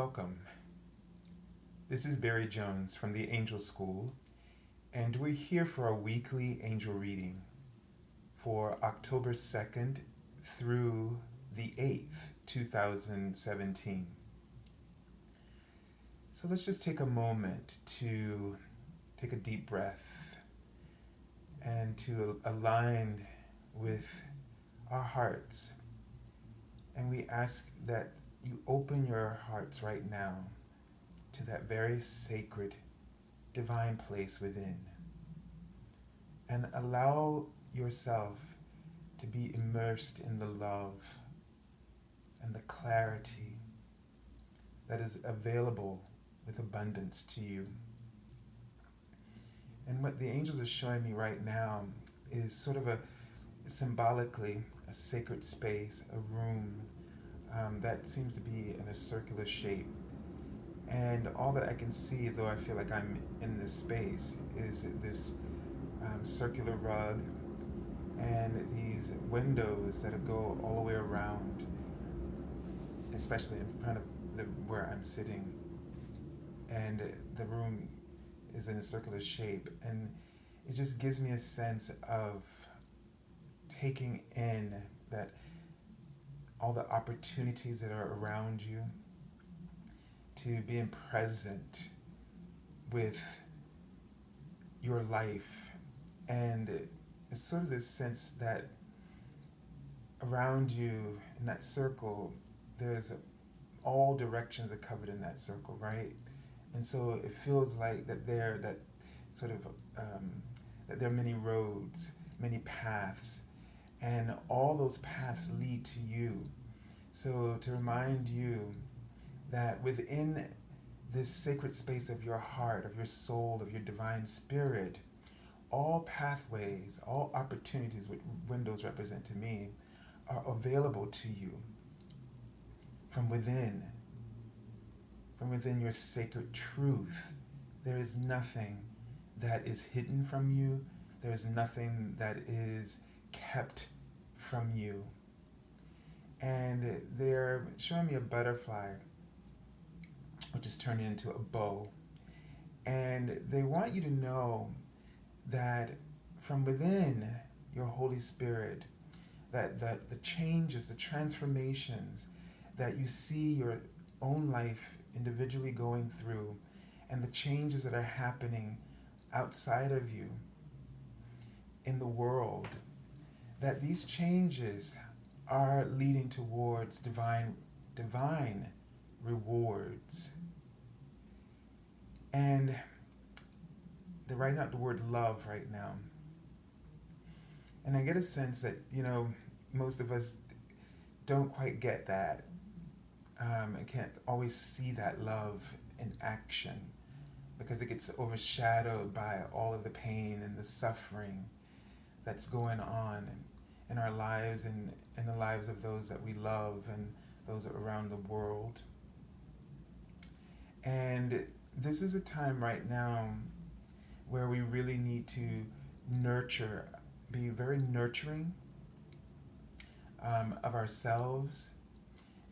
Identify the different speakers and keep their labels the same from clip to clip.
Speaker 1: welcome. This is Barry Jones from the Angel School, and we're here for our weekly angel reading for October 2nd through the 8th, 2017. So let's just take a moment to take a deep breath and to align with our hearts. And we ask that you open your hearts right now to that very sacred, divine place within. And allow yourself to be immersed in the love and the clarity that is available with abundance to you. And what the angels are showing me right now is sort of symbolically a sacred space, a room that seems to be in a circular shape. And all that I can see, as though I feel like I'm in this space, is this circular rug and these windows that go all the way around, especially in front of where I'm sitting. And the room is in a circular shape, and it just gives me a sense of taking in that all the opportunities that are around you, to being present with your life. And it's sort of this sense that around you in that circle, there's all directions are covered in that circle, right? And so it feels like that that there are many roads, many paths, and all those paths lead to you. So to remind you that within this sacred space of your heart, of your soul, of your divine spirit, all pathways, all opportunities, which windows represent to me, are available to you from within your sacred truth. There is nothing that is hidden from you. There is nothing that is kept from you. And they're showing me a butterfly, which is turning into a bow. And they want you to know that from within your Holy Spirit, that the changes, the transformations that you see your own life individually going through, and the changes that are happening outside of you in the world, that these changes are leading towards divine rewards. And they're writing out the word love right now. And I get a sense that, most of us don't quite get that. And can't always see that love in action, because it gets overshadowed by all of the pain and the suffering that's going on in our lives and in the lives of those that we love and those around the world. And this is a time right now where we really need to be very nurturing of ourselves,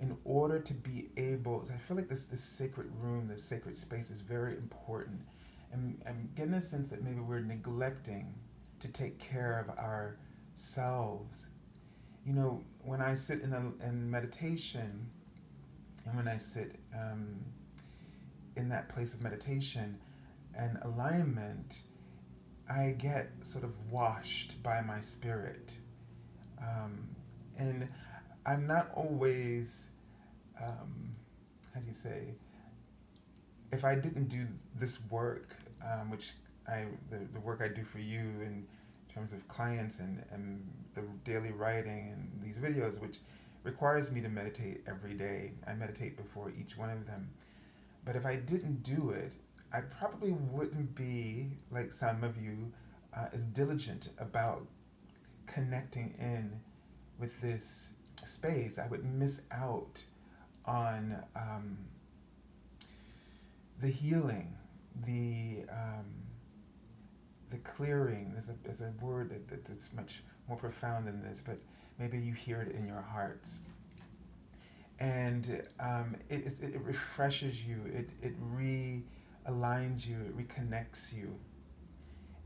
Speaker 1: in order to be able, I feel like this sacred room, this sacred space is very important. And I'm getting a sense that maybe we're neglecting to take care of ourselves. When I sit in meditation, and when I sit in that place of meditation and alignment, I get sort of washed by my spirit. And I'm not always, how do you say, if I didn't do this work, which the work I do for you in terms of clients and the daily writing and these videos, which requires me to meditate every day. I meditate before each one of them. But if I didn't do it, I probably wouldn't be, like some of you, as diligent about connecting in with this space. I would miss out on the healing, the clearing. There's a word that's much more profound than this, but maybe you hear it in your hearts. And it refreshes you, it realigns you, it reconnects you.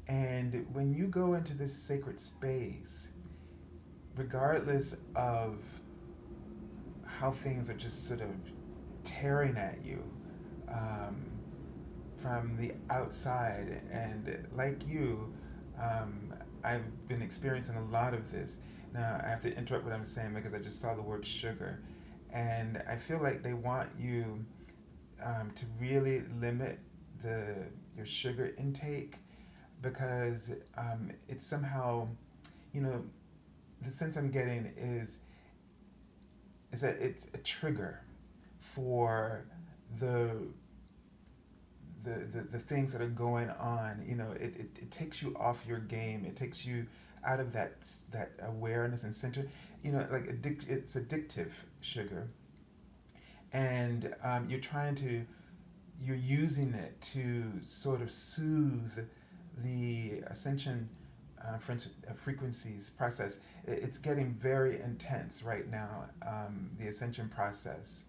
Speaker 1: And when you go into this sacred space, regardless of how things are just sort of tearing at you um, from the outside, and like you, um, I've been experiencing a lot of this. Now, I have to interrupt what I'm saying because I just saw the word sugar. And I feel like they want you to really limit the your sugar intake because it's somehow, you know, the sense I'm getting is that it's a trigger for the the things that are going on. You know, it takes you off your game. It takes you out of that awareness and center. You know, like it's addictive sugar, and you're using it to sort of soothe the ascension frequencies process. It's getting very intense right now, the ascension process.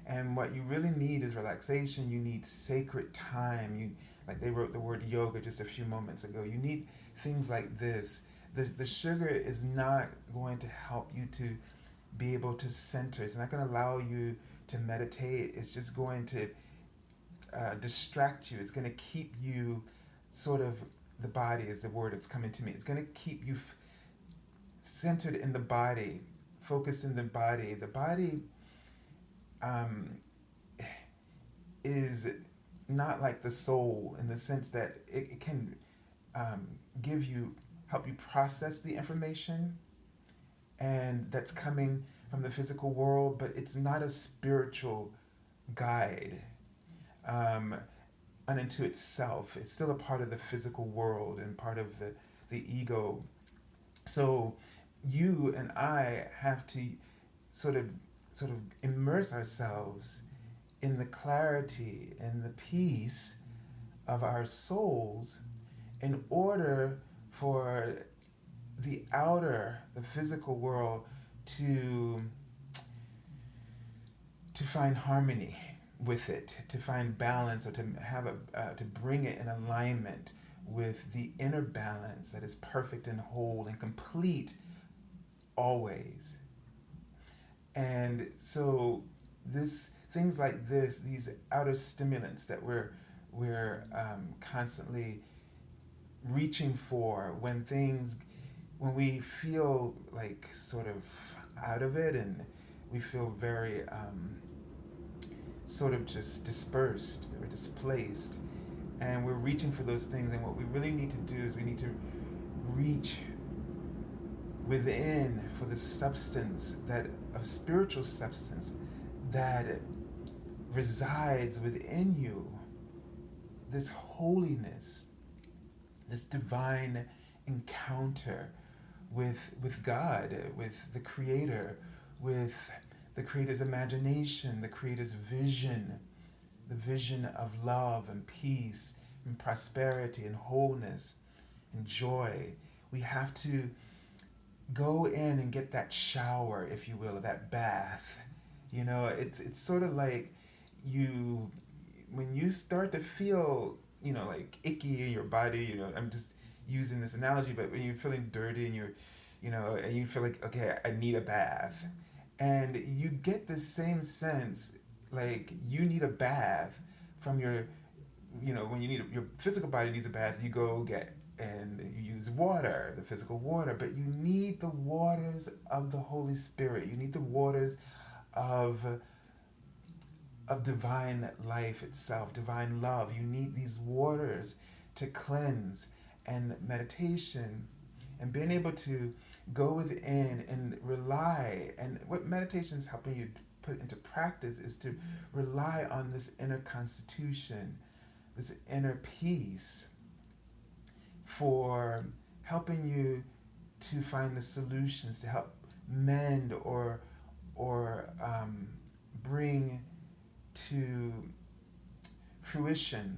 Speaker 1: And what you really need is relaxation. You need sacred time. Like they wrote the word yoga just a few moments ago. You need things like this. The sugar is not going to help you to be able to center. It's not going to allow you to meditate. It's just going to distract you. It's going to keep you sort of, the body is the word that's coming to me. It's going to keep you centered in the body, focused in the body. The body um, is not like the soul in the sense that it can help you process the information and that's coming from the physical world, but it's not a spiritual guide unto itself. It's still a part of the physical world and part of the ego. So you and I have to sort of immerse ourselves in the clarity and the peace of our souls in order for the physical world to find harmony with it, to find balance, or to have to bring it in alignment with the inner balance that is perfect and whole and complete always. And so things like this, these outer stimulants that we're constantly reaching for when we feel like sort of out of it, and we feel very sort of just dispersed or displaced, and we're reaching for those things. And what we really need to do is we need to reach within for the substance, that of spiritual substance that resides within you, this holiness, this divine encounter with God, with the Creator, with the Creator's imagination, the Creator's vision, the vision of love and peace and prosperity and wholeness and joy. We have to go in and get that shower, if you will, or that bath. You know, it's sort of like when you start to feel, you know, like icky in your body. You know, I'm just using this analogy, but when you're feeling dirty and and you feel like, okay, I need a bath, and you get the same sense, like you need a bath from when your physical body needs a bath, you go get and you use water, the physical water, but you need the waters of the Holy Spirit. You need the waters of divine life itself, divine love. You need these waters to cleanse, and meditation and being able to go within and rely. And what meditation is helping you put into practice is to rely on this inner constitution, this inner peace, for helping you to find the solutions to help mend or bring to fruition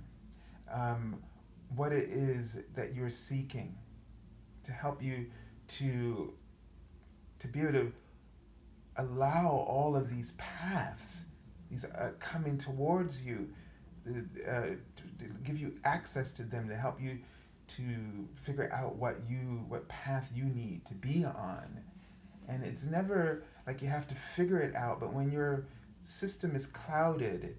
Speaker 1: what it is that you're seeking, to help you to be able to allow all of these paths, these coming towards you, to give you access to them, to help you to figure out what path you need to be on. And it's never like you have to figure it out, but when your system is clouded,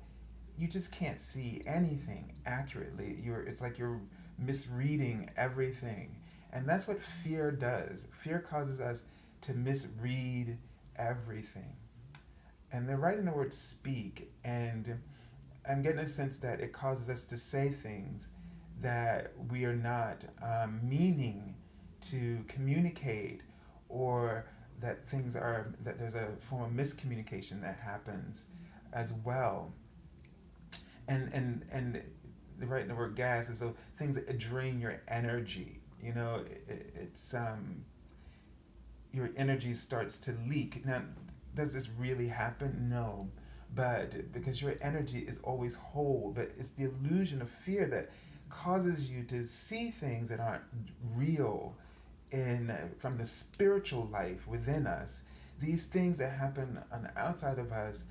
Speaker 1: you just can't see anything accurately. It's like you're misreading everything. And that's what fear does. Fear causes us to misread everything. And they're right in the word speak, and I'm getting a sense that it causes us to say things that we are not meaning to communicate, or that there's a form of miscommunication that happens as well. And right in the word gas is so things that drain your energy. It's your energy starts to leak. Now, does this really happen? No. But because your energy is always whole, but it's the illusion of fear that causes you to see things that aren't real from the spiritual life within us. These things that happen on the outside of us,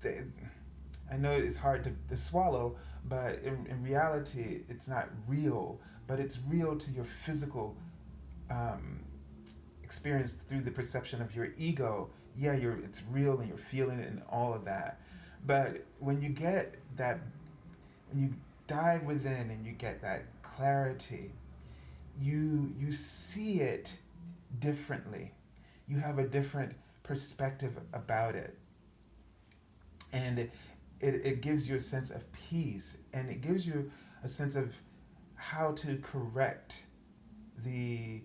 Speaker 1: I know it's hard to swallow, but in reality, it's not real, but it's real to your physical experience through the perception of your ego. Yeah, it's real and you're feeling it and all of that. But when you get that, when you dive within and you get that clarity, you see it differently. You have a different perspective about it. And it gives you a sense of peace, and it gives you a sense of how to correct these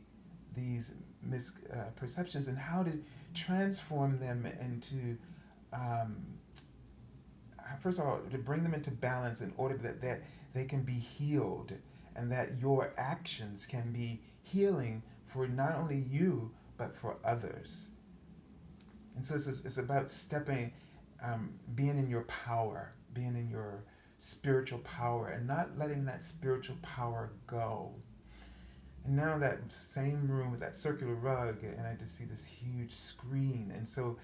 Speaker 1: misperceptions and how to transform them into, first of all, to bring them into balance in order that they can be healed, and that your actions can be healing for not only you, but for others. And so it's about being in your power, being in your spiritual power, and not letting that spiritual power go. And now that same room with that circular rug, and I just see this huge screen, and so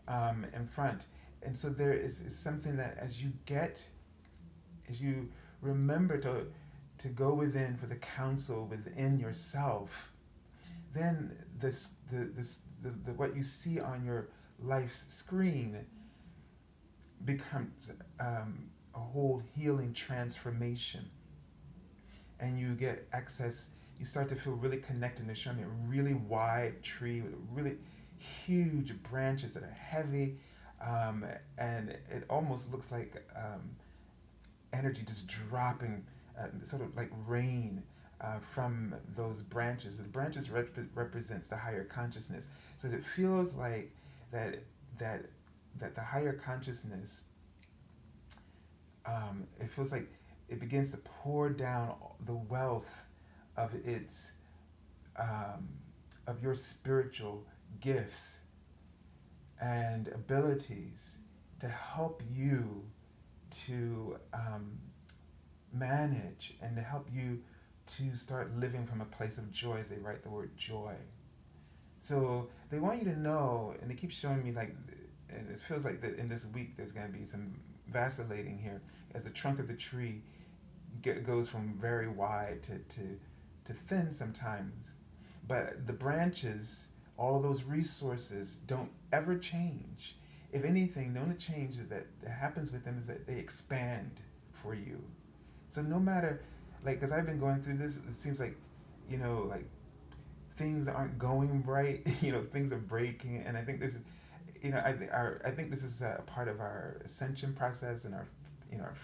Speaker 1: in front. And so there is something that as you remember to go within for the counsel within yourself, then the what you see on your life's screen becomes a whole healing transformation, and you get access. You start to feel really connected. They're showing me a really wide tree with really huge branches that are heavy, and it almost looks like energy just dropping, sort of like rain from those branches. The branches represents the higher consciousness, so it feels like that the higher consciousness. It feels like it begins to pour down the wealth of of your spiritual gifts and abilities to help you to manage, and to help you to start living from a place of joy, as they write the word joy. So they want you to know, and they keep showing me and it feels like that in this week there's going to be some vacillating here as the trunk of the tree goes from very wide to thin sometimes. But the branches, all of those resources don't ever change. If anything, the only change that happens with them is that they expand for you. So no matter, because I've been going through this, it seems like, things aren't going right, things are breaking, and I think this is, I think this is a part of our ascension process, and our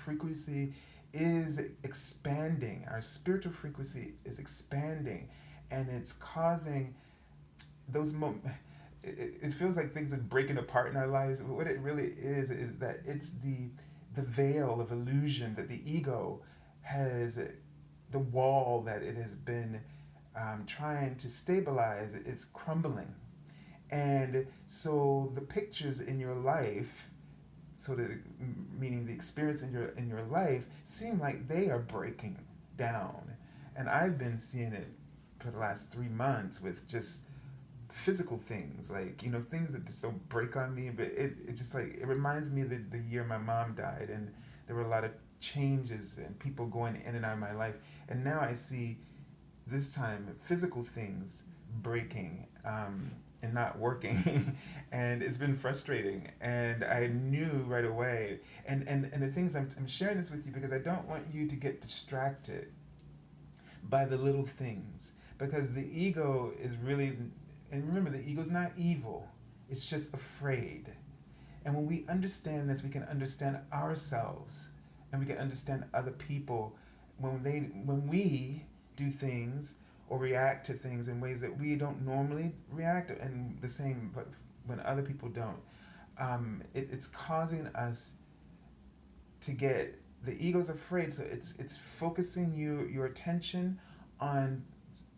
Speaker 1: frequency is expanding. Our spiritual frequency is expanding, and it's causing those moments. It feels like things are breaking apart in our lives. What it really is that it's the veil of illusion that the ego has, the wall that it has been trying to stabilize is crumbling. And so the pictures in your life, meaning the experience in your life, seem like they are breaking down. And I've been seeing it for the last 3 months with just physical things, like, things that just don't break on me, but it just like, it reminds me of the year my mom died, and there were a lot of changes and people going in and out of my life. And now I see this time physical things breaking, and not working. And it's been frustrating, and I knew right away. And the things, I'm sharing this with you because I don't want you to get distracted by the little things, because the ego is really, and remember, the ego's not evil, it's just afraid. And when we understand this, we can understand ourselves, and we can understand other people when we do things or react to things in ways that we don't normally react, and the same, but when other people don't. It's causing us to get, the ego's afraid, so it's focusing your attention on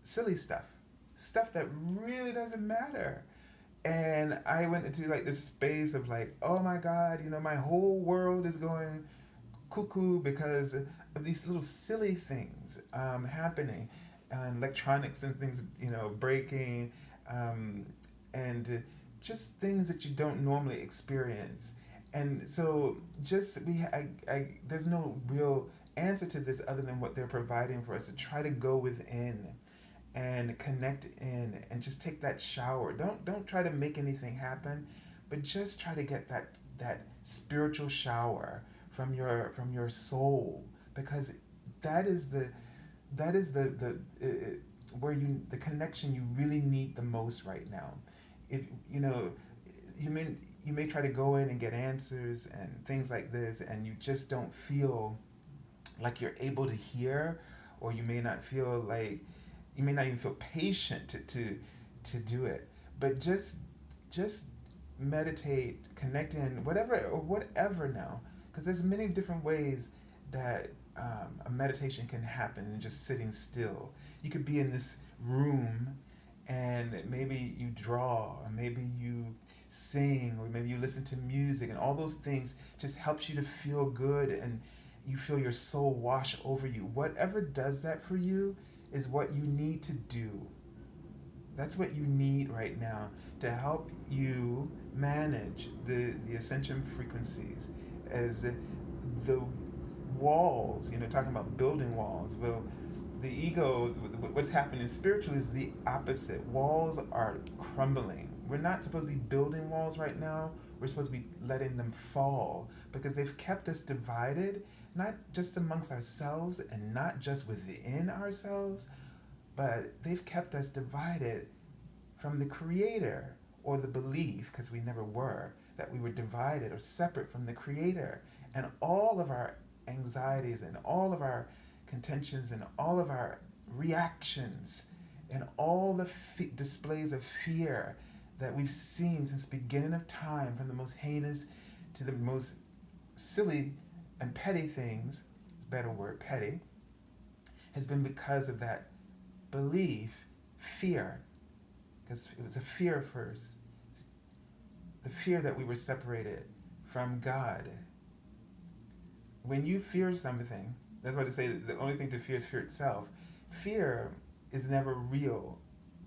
Speaker 1: silly stuff that really doesn't matter. And I went into like this space of like, oh my God, my whole world is going cuckoo because of these little silly things happening, and electronics and things, breaking, and just things that you don't normally experience. And so there's no real answer to this other than what they're providing for us, to try to go within and connect in and just take that shower. Don't try to make anything happen, but just try to get that spiritual shower from your soul, because that is the where the connection you really need the most right now. If you may try to go in and get answers and things like this, and you just don't feel like you're able to hear, or you may not even feel patient to do it. But just meditate, connect in, whatever now, because there's many different ways that a meditation can happen in just sitting still. You could be in this room, and maybe you draw, or maybe you sing, or maybe you listen to music, and all those things just helps you to feel good, and you feel your soul wash over you. Whatever does that for you is what you need to do. That's what you need right now to help you manage the ascension frequencies, as the walls, talking about building walls. Well, the ego, what's happening spiritually is the opposite. Walls are crumbling. We're not supposed to be building walls right now. We're supposed to be letting them fall, because they've kept us divided, not just amongst ourselves and not just within ourselves, but they've kept us divided from the Creator, or the belief, because we never were, that we were divided or separate from the Creator. And all of our anxieties and all of our contentions and all of our reactions and all the displays of fear that we've seen since the beginning of time, from the most heinous to the most silly and petty things, it's a better word, petty, has been because of that belief, fear, because it was a fear first. It's the fear that we were separated from God. When you fear something, that's why they say that the only thing to fear is fear itself. Fear is never real.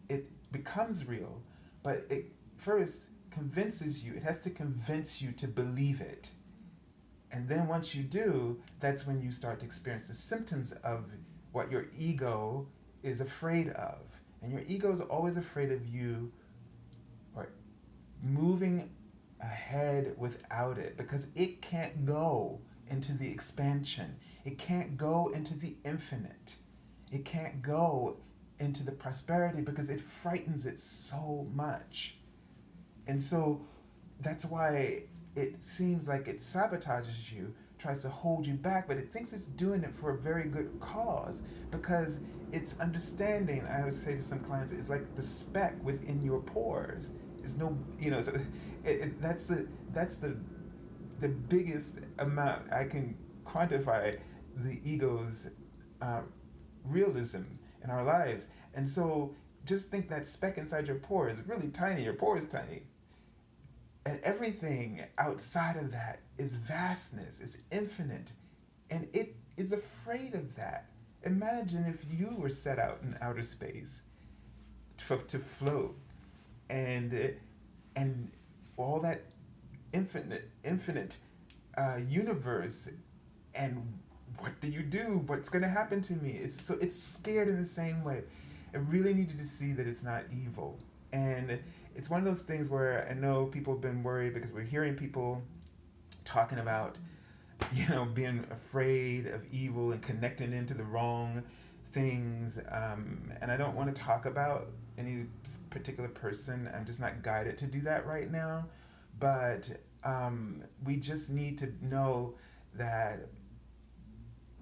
Speaker 1: It becomes real, but it first convinces you. It has to convince you to believe it. And then once you do, that's when you start to experience the symptoms of what your ego is afraid of. And your ego is always afraid of you, or moving ahead without it, because it can't go into the expansion. It can't go into the infinite. It can't go into the prosperity, because it frightens it so much. And so that's why it seems like it sabotages you, tries to hold you back, but it thinks it's doing it for a very good cause, because it's understanding. I always say to some clients, it's like the speck within your pores. It's no, so that's the biggest amount I can quantify the ego's realism in our lives. And so just think that speck inside your pore is really tiny. Your pore is tiny. And everything outside of that is vastness, it's infinite. And it is afraid of that. Imagine if you were set out in outer space to float. and all that infinite universe. And what do you do? What's going to happen to me? It's scared in the same way. I really needed to see that it's not evil. And it's one of those things where I know people have been worried because we're hearing people talking about, being afraid of evil and connecting into the wrong things. And I don't want to talk about any particular person. I'm just not guided to do that right now. But we just need to know that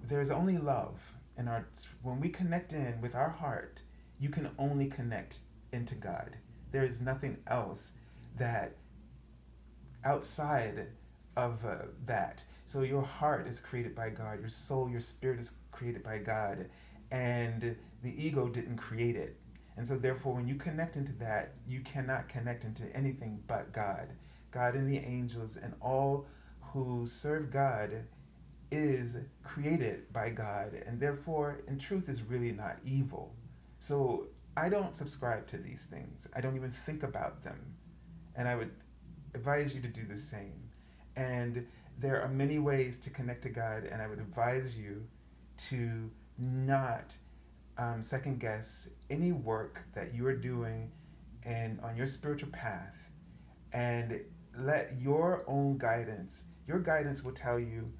Speaker 1: there's only love in our. When we connect in with our heart, you can only connect into God. There is nothing else that outside of that. So your heart is created by God, your soul, your spirit is created by God, and the ego didn't create it. And so therefore when you connect into that, you cannot connect into anything but God. God and the angels and all who serve God is created by God, and therefore in truth is really not evil. So I don't subscribe to these things. I don't even think about them. And I would advise you to do the same. And there are many ways to connect to God, and I would advise you to not second guess any work that you are doing and on your spiritual path, and let your own guidance, your guidance will tell you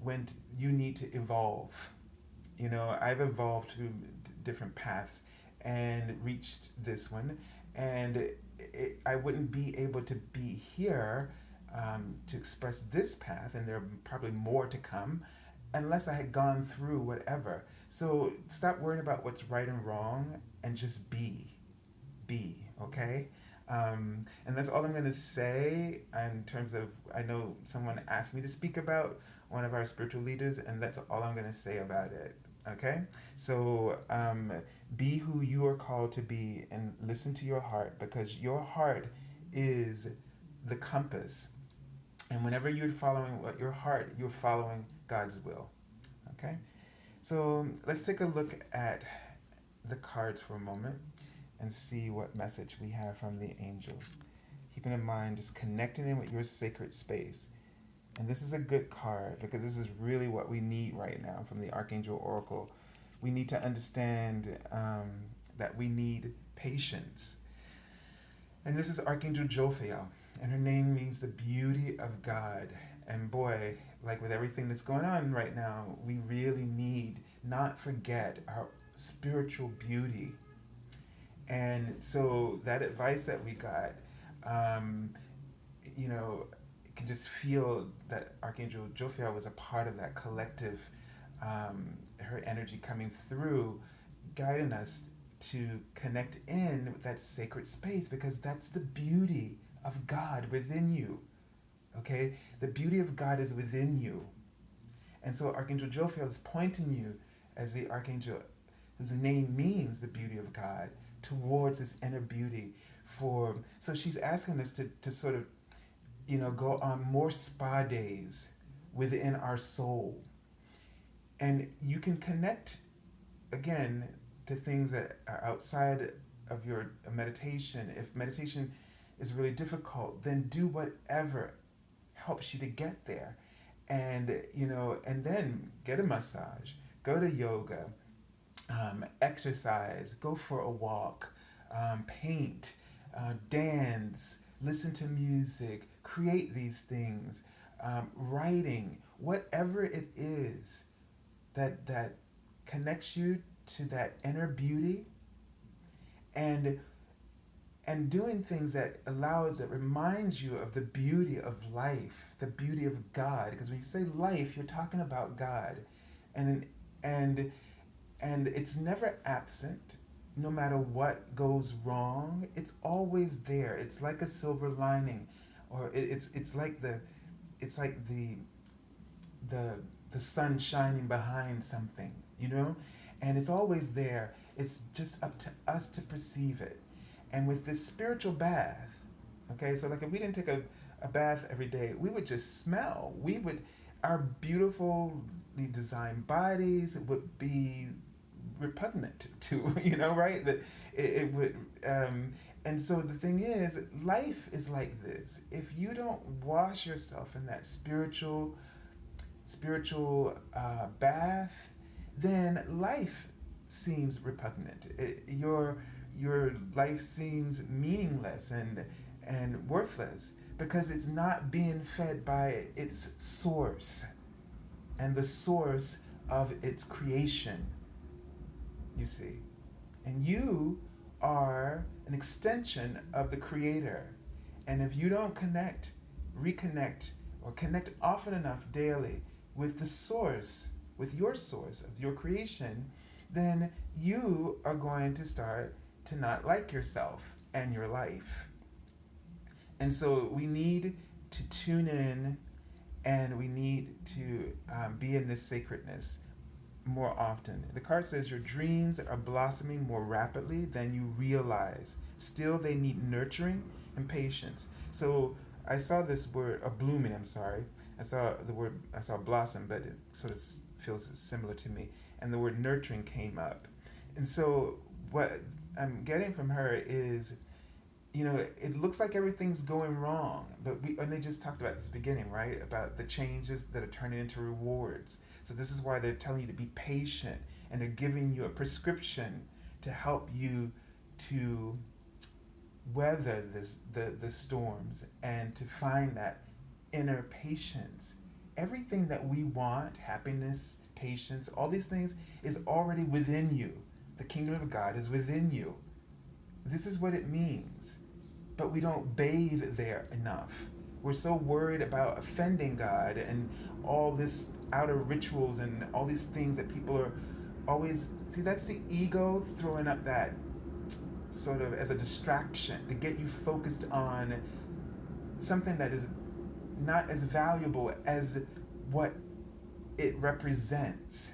Speaker 1: when you need to evolve. I've evolved through different paths and reached this one, and I wouldn't be able to be here to express this path, and there are probably more to come, unless I had gone through whatever. So stop worrying about what's right and wrong and just be, okay? And that's all I'm going to say in terms of, I know someone asked me to speak about one of our spiritual leaders, and that's all I'm going to say about it, okay? So be who you are called to be and listen to your heart, because your heart is the compass. And whenever you're following what your heart, you're following God's will, okay? So let's take a look at the cards for a moment and see what message we have from the angels. Keeping in mind, just connecting in with your sacred space. And this is a good card because this is really what we need right now from the Archangel Oracle. We need to understand that we need patience. And this is Archangel Jophiel, and her name means the beauty of God. And boy, like with everything that's going on right now, we really need not forget our spiritual beauty. And so that advice that we got, you can just feel that Archangel Jophiel was a part of that collective, her energy coming through, guiding us to connect in with that sacred space, because that's the beauty of God within you. Okay? The beauty of God is within you. And so Archangel Jophiel is pointing you as the archangel whose name means the beauty of God towards this inner beauty. So she's asking us to sort of, go on more spa days within our soul. And you can connect, again, to things that are outside of your meditation. If meditation is really difficult, then do whatever helps you to get there. And, and then get a massage, go to yoga, exercise, go for a walk, paint, dance, listen to music, create these things, writing, whatever it is that connects you to that inner beauty, and doing things that reminds you of the beauty of life, the beauty of God. Because when you say life, you're talking about God, and it's never absent. No matter what goes wrong, it's always there. It's like a silver lining, or it's like the sun shining behind something, and it's always there. It's just up to us to perceive it. And with this spiritual bath, okay, so like if we didn't take a bath every day, we would just smell. Our beautifully designed bodies would be repugnant to, right? That it would, And so the thing is, life is like this. If you don't wash yourself in that spiritual bath, then life seems repugnant. Your life seems meaningless and worthless because it's not being fed by its source and the source of its creation, you see. And you are an extension of the Creator. And if you don't reconnect, or connect often enough daily with the source, with your source of your creation, then you are going to start to not like yourself and your life. And so we need to tune in, and we need to be in this sacredness more often. The card says your dreams are blossoming more rapidly than you realize. Still, they need nurturing and patience. So I saw this word, blooming, I'm sorry. I saw blossom, but it sort of feels similar to me. And the word nurturing came up. And so what I'm getting from her is, it looks like everything's going wrong, and they just talked about this beginning, right? About the changes that are turning into rewards. So this is why they're telling you to be patient, and they're giving you a prescription to help you to weather the storms and to find that inner patience. Everything that we want, happiness, patience, all these things is already within you. The kingdom of God is within you. This is what it means. But we don't bathe there enough. We're so worried about offending God and all this outer rituals and all these things that people are always, see, that's the ego throwing up that sort of as a distraction to get you focused on something that is not as valuable as what it represents.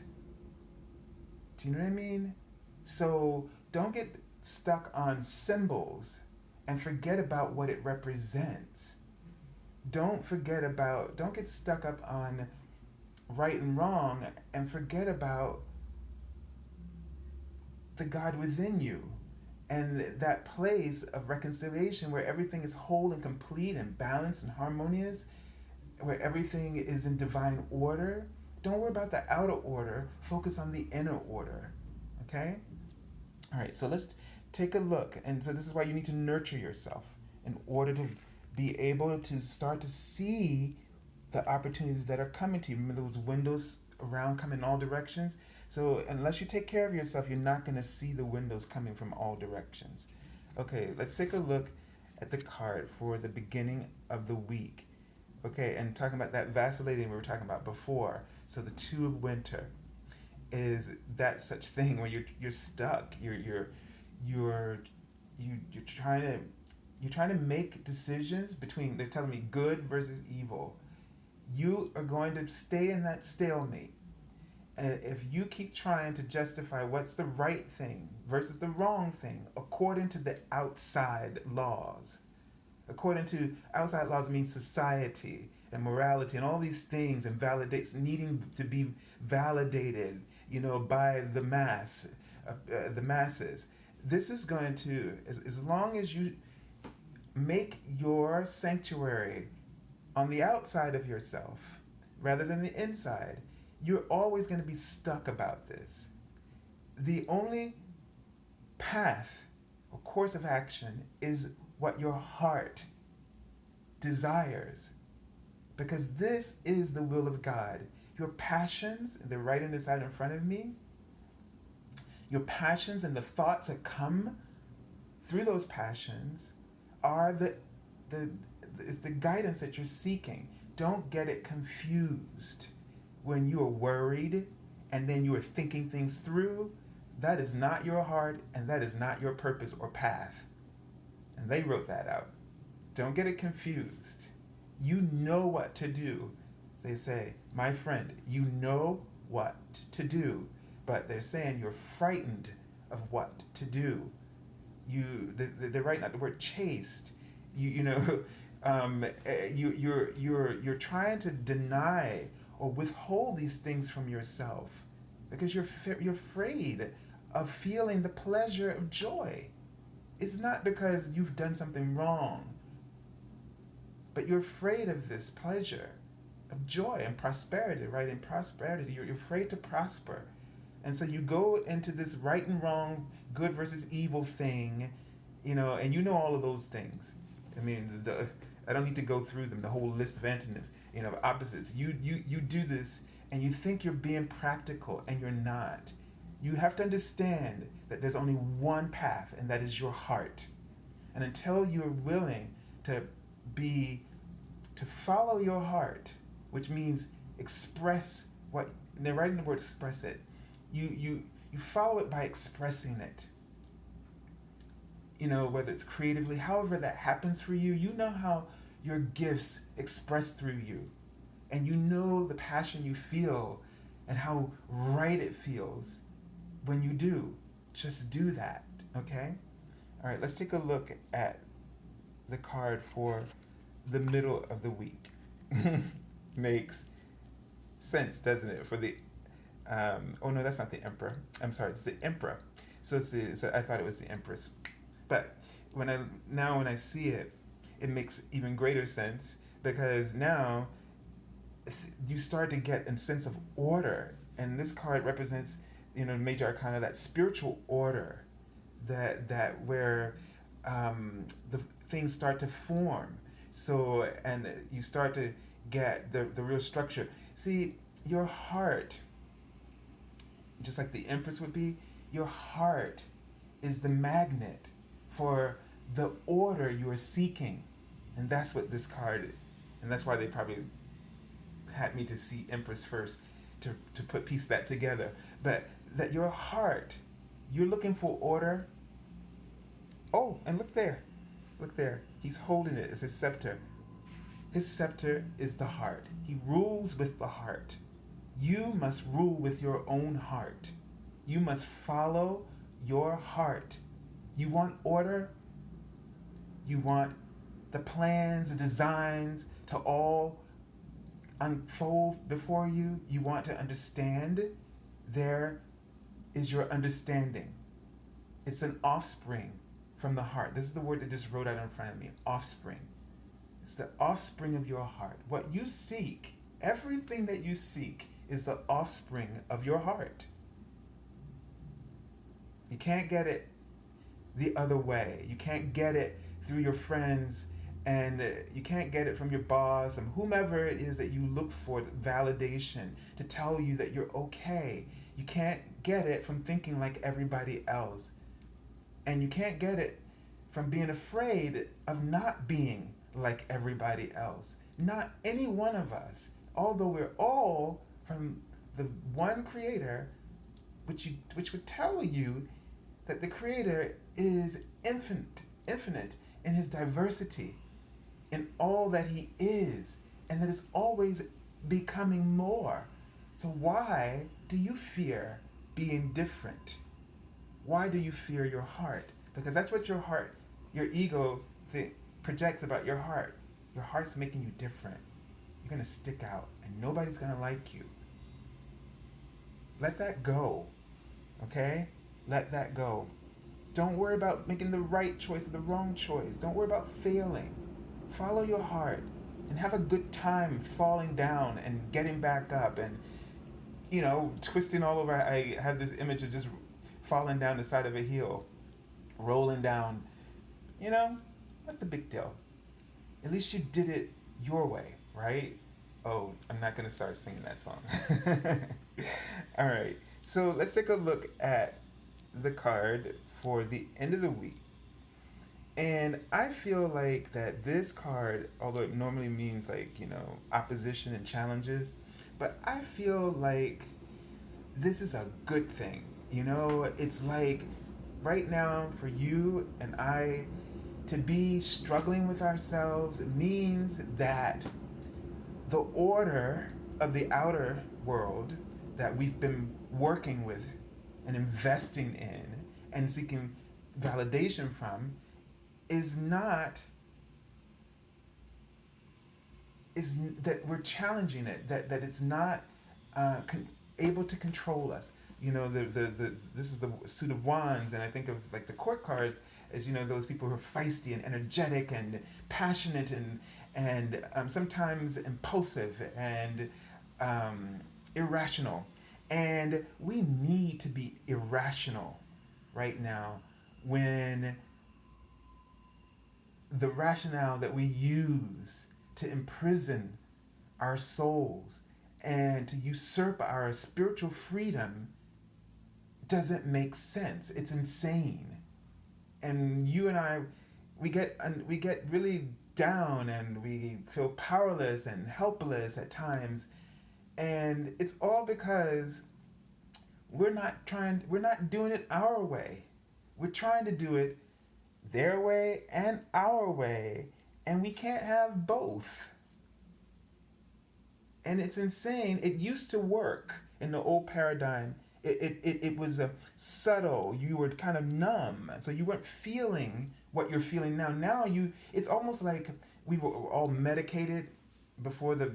Speaker 1: Do you know what I mean? So don't get stuck on symbols and forget about what it represents. Don't get stuck up on right and wrong and forget about the God within you and that place of reconciliation where everything is whole and complete and balanced and harmonious, where everything is in divine order. Don't worry about the outer order. Focus on the inner order. Okay? All right, so let's take a look. And so this is why you need to nurture yourself in order to be able to start to see the opportunities that are coming to you. Remember those windows around come in all directions? So unless you take care of yourself, you're not going to see the windows coming from all directions. Okay, let's take a look at the card for the beginning of the week. Okay, and talking about that vacillating we were talking about before. So the Two of Winter is that such thing where you're stuck. You're trying to make decisions between, they're telling me, good versus evil. You are going to stay in that stalemate. And if you keep trying to justify what's the right thing versus the wrong thing according to the outside laws, according to outside laws means society and morality and all these things, and validates, needing to be validated, by the masses. This is going to, as long as you make your sanctuary on the outside of yourself rather than the inside, you're always going to be stuck about this. The only path or course of action is what your heart desires, because this is the will of God. Your passions, they're right in this side in front of me. Your passions and the thoughts that come through those passions are it's the guidance that you're seeking. Don't get it confused. When you are worried and then you are thinking things through, that is not your heart and that is not your purpose or path. And they wrote that out. Don't get it confused. You know what to do. They say, my friend, you know what to do, but they're saying you're frightened of what to do. They're writing out the word chaste. You're trying to deny or withhold these things from yourself because you're afraid of feeling the pleasure of joy. It's not because you've done something wrong, but you're afraid of this pleasure, of joy and prosperity, right? In prosperity, you're afraid to prosper. And so you go into this right and wrong, good versus evil thing, and you know all of those things. I mean, I don't need to go through them, the whole list of antonyms, opposites. You do this and you think you're being practical and you're not. You have to understand that there's only one path, and that is your heart. And until you're willing to follow your heart, which means express what they're writing the word express it. You follow it by expressing it. Whether it's creatively, however that happens for you, you know how your gifts express through you. And you know the passion you feel and how right it feels when you do. Just do that, okay? All right, let's take a look at the card for the middle of the week. Makes sense, doesn't it? For the oh no, that's not the Emperor. I'm sorry, it's the Emperor. So I thought it was the Empress. But when I see it, it makes even greater sense, because now you start to get a sense of order, and this card represents, major arcana, that spiritual order, that where the things start to form. So, and you start to get the real structure. See, your heart, just like the Empress would be, your heart is the magnet for the order you are seeking. And that's what this card, and that's why they probably had me to see Empress first, to piece that together. But that your heart, you're looking for order. Oh, and look there. He's holding it. It's his scepter. His scepter is the heart. He rules with the heart. You must rule with your own heart. You must follow your heart. You want order? You want the plans, the designs to all unfold before you? You want to understand? There is your understanding. It's an offspring from the heart. This is the word that just wrote out in front of me, offspring. It's the offspring of your heart. What you seek, everything that you seek, is the offspring of your heart. You can't get it the other way. You can't get it through your friends, and you can't get it from your boss and whomever it is that you look for validation to tell you that you're okay. You can't get it from thinking like everybody else. And you can't get it from being afraid of not being like everybody else. Not any one of us, although we're all from the one creator, which would tell you that the creator is infinite in his diversity, in all that he is, and that is always becoming more. So why do you fear being different? Why do you fear your heart? Because that's what your ego projects about your heart. Your heart's making you different. You're going to stick out, and nobody's going to like you. Let that go, okay? Let that go. Don't worry about making the right choice or the wrong choice. Don't worry about failing. Follow your heart and have a good time falling down and getting back up and, twisting all over. I have this image of just falling down the side of a hill, rolling down. What's the big deal? At least you did it your way, right? Oh, I'm not going to start singing that song. All right. So let's take a look at the card for the end of the week. And I feel like that this card, although it normally means opposition and challenges, but I feel like this is a good thing. It's like right now for you and I to be struggling with ourselves means that the order of the outer world that we've been working with and investing in and seeking validation from is that we're challenging it, that it's not able to control us. the this is the suit of wands, and I think of like the court cards as those people who are feisty and energetic and passionate and sometimes impulsive and irrational, and we need to be irrational right now when the rationale that we use to imprison our souls and to usurp our spiritual freedom doesn't make sense. It's insane. And you and I, we get really down and we feel powerless and helpless at times. And it's all because we're not doing it our way. We're trying to do it their way and our way, and we can't have both. And it's insane. It used to work in the old paradigm. It was subtle. You were kind of numb, so you weren't feeling what you're feeling now. It's almost like we were all medicated before the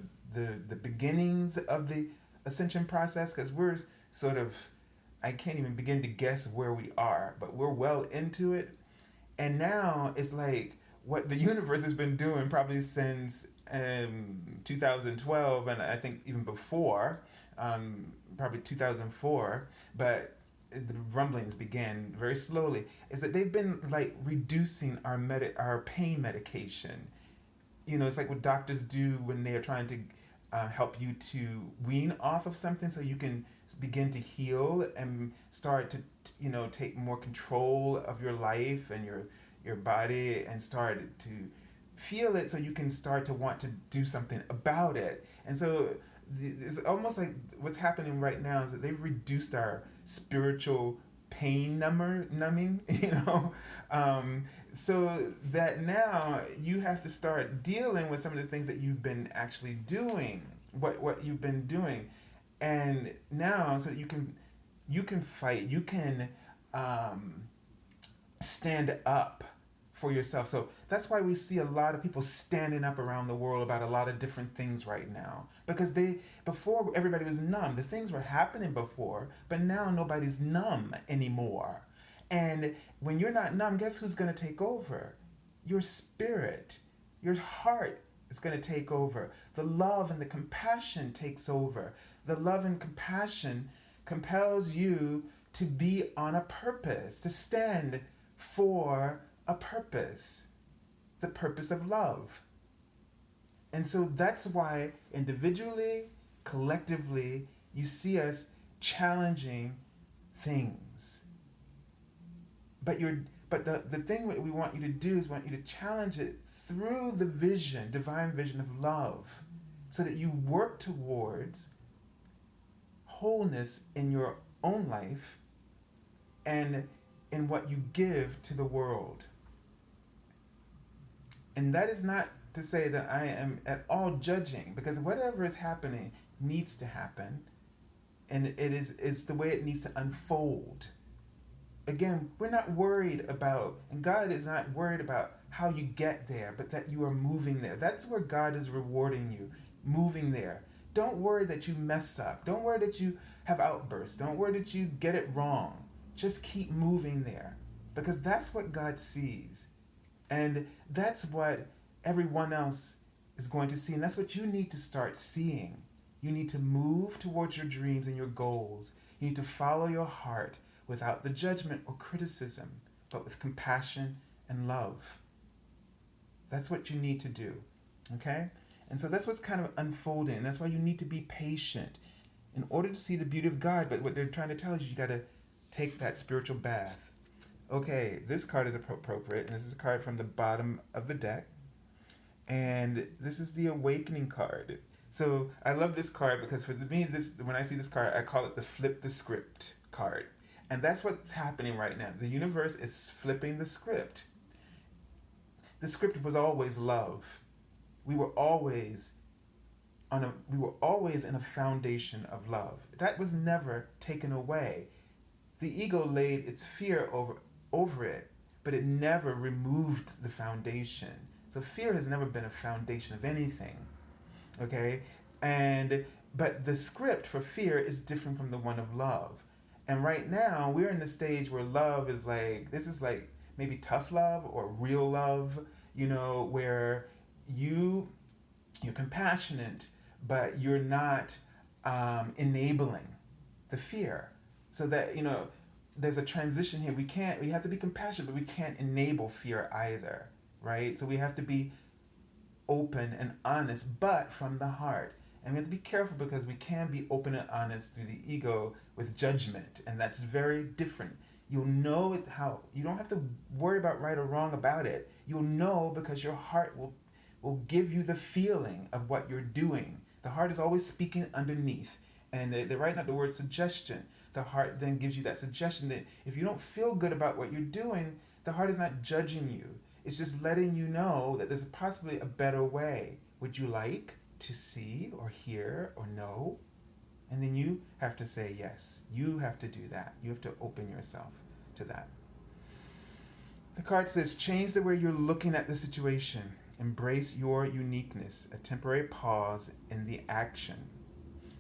Speaker 1: beginnings of the ascension process, because we're sort of, I can't even begin to guess where we are, but we're well into it. And now it's like what the universe has been doing probably since 2012, and I think even before, probably 2004, but the rumblings began very slowly, is that they've been like reducing our pain medication. It's like what doctors do when they are trying to help you to wean off of something so you can begin to heal and start to take more control of your life and your body, and start to feel it so you can start to want to do something about it. And so it's almost like what's happening right now is that they've reduced our spiritual pain numbing, so that now you have to start dealing with some of the things that you've been actually doing, what you've been doing. And now, so you can fight, you can stand up for yourself. So that's why we see a lot of people standing up around the world about a lot of different things right now, because before everybody was numb. The things were happening before, but now nobody's numb anymore. And when you're not numb, guess who's going to take over? Your spirit, your heart is going to take over. The love and the compassion takes over. The love and compassion compels you to be on a purpose, to stand for a purpose, the purpose of love. And so that's why individually, collectively, you see us challenging things. But the thing that we want you to do is want you to challenge it through the vision, divine vision of love, so that you work towards wholeness in your own life and in what you give to the world. And that is not to say that I am at all judging, because whatever is happening needs to happen, and it's the way it needs to unfold. Again, we're not worried about, and God is not worried about how you get there, but that you are moving there. That's where God is rewarding you, moving there. Don't worry that you mess up. Don't worry that you have outbursts. Don't worry that you get it wrong. Just keep moving there, because that's what God sees. And that's what everyone else is going to see. And that's what you need to start seeing. You need to move towards your dreams and your goals. You need to follow your heart without the judgment or criticism, but with compassion and love. That's what you need to do. Okay? And so that's what's kind of unfolding. That's why you need to be patient in order to see the beauty of God. But what they're trying to tell you, you got to take that spiritual bath. Okay, this card is appropriate, and this is a card from the bottom of the deck. And this is the awakening card. So I love this card because for me, when I see this card, I call it the flip the script card. And that's what's happening right now. The universe is flipping the script. The script was always love. We were always in a foundation of love. That was never taken away. The ego laid its fear over it, but it never removed the foundation. So fear has never been a foundation of anything. Okay? But the script for fear is different from the one of love. And right now, we're in the stage where love is like, this is like maybe tough love or real love, where you you're compassionate, but you're not enabling the fear. So that, there's a transition here. We have to be compassionate, but we can't enable fear either, right? So we have to be open and honest, but from the heart. And we have to be careful because we can be open and honest through the ego with judgment, and that's very different. You'll know it how you don't have to worry about right or wrong about it. You'll know because your heart will give you the feeling of what you're doing. The heart is always speaking underneath. And they're writing out the word suggestion. The heart then gives you that suggestion that if you don't feel good about what you're doing, the heart is not judging you. It's just letting you know that there's possibly a better way. Would you like to see or hear or know? And then you have to say yes. You have to do that. You have to open yourself to that. The card says, change the way you're looking at the situation. Embrace your uniqueness. A temporary pause in the action.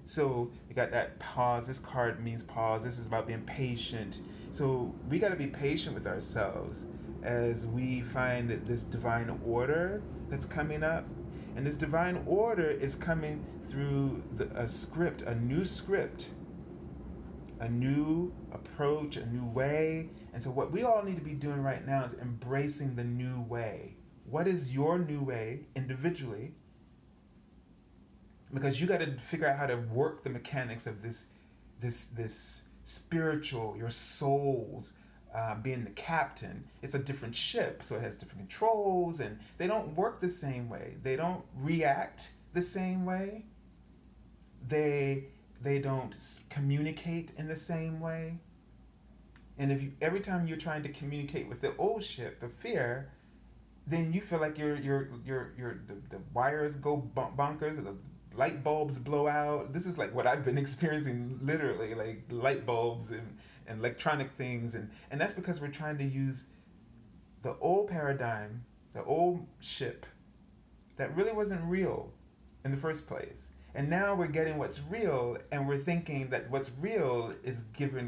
Speaker 1: So we got that pause. This card means pause. This is about being patient. So we got to be patient with ourselves as we find that this divine order that's coming up. And this divine order is coming through a script, a new approach, a new way. And so what we all need to be doing right now is embracing the new way. What is your new way individually? Because you got to figure out how to work the mechanics of this spiritual, your soul's being the captain. It's a different ship, so it has different controls, and they don't work the same way. They don't react the same way. They don't communicate in the same way. And if every time you're trying to communicate with the old ship of fear, then you feel like the wires go bonkers, or the light bulbs blow out. This is like what I've been experiencing, literally, like light bulbs and electronic things, and that's because we're trying to use the old paradigm, the old ship that really wasn't real in the first place. And now we're getting what's real, and we're thinking that what's real is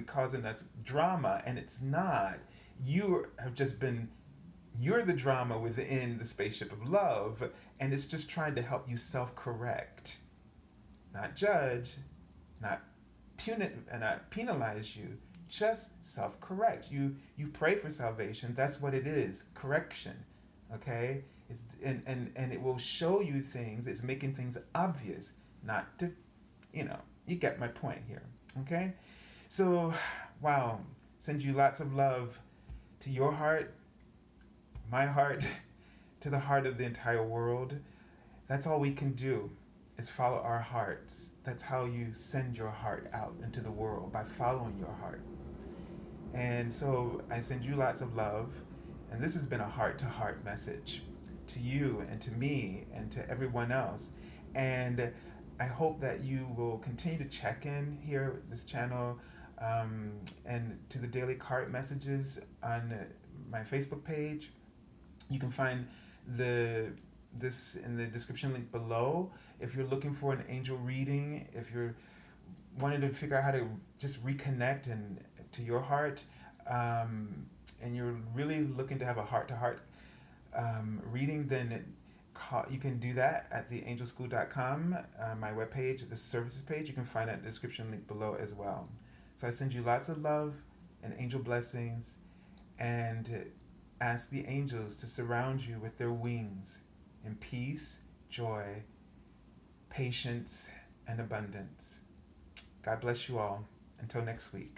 Speaker 1: causing us drama, and it's not. You're the drama within the spaceship of love, and it's just trying to help you self-correct, not judge, not penalize you, just self-correct. You pray for salvation. That's what it is, correction. Okay? And it will show you things. It's making things obvious, not to, you get my point here. Okay? So, wow. Send you lots of love to your heart, my heart, to the heart of the entire world. That's all we can do, is follow our hearts. That's how you send your heart out into the world, by following your heart. And so I send you lots of love. And this has been a heart-to-heart message to you and to me and to everyone else. And I hope that you will continue to check in here with this channel, and to the daily card messages on my Facebook page. You can find this in the description link below. If you're looking for an angel reading, if you're wanting to figure out how to just reconnect to your heart, and you're really looking to have a heart-to-heart reading, then you can do that at theangelschool.com, my webpage, the services page. You can find that in the description link below as well. So I send you lots of love and angel blessings, and ask the angels to surround you with their wings in peace, joy, patience, and abundance. God bless you all. Until next week.